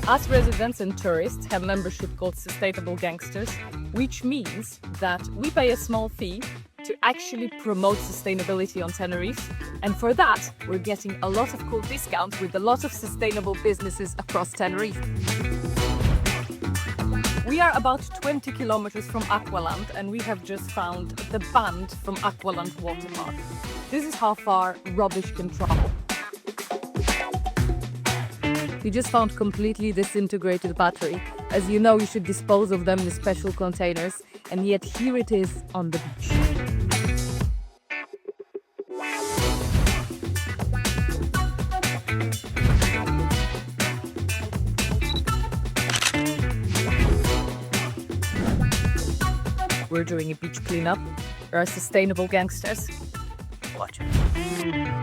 Us residents and tourists have membership called Sustainable Gangsters, which means that we pay a small fee to actually promote sustainability on Tenerife. And for that, we're getting a lot of cool discounts with a lot of sustainable businesses across Tenerife. We are about 20 kilometers from Aqualand and we have just found the band from Aqualand Water Park. This is how far rubbish can travel. We just found completely disintegrated battery. As you know, you should dispose of them in special containers, and yet here it is on the beach. We're doing a beach cleanup. We are sustainable gangsters. Watch it.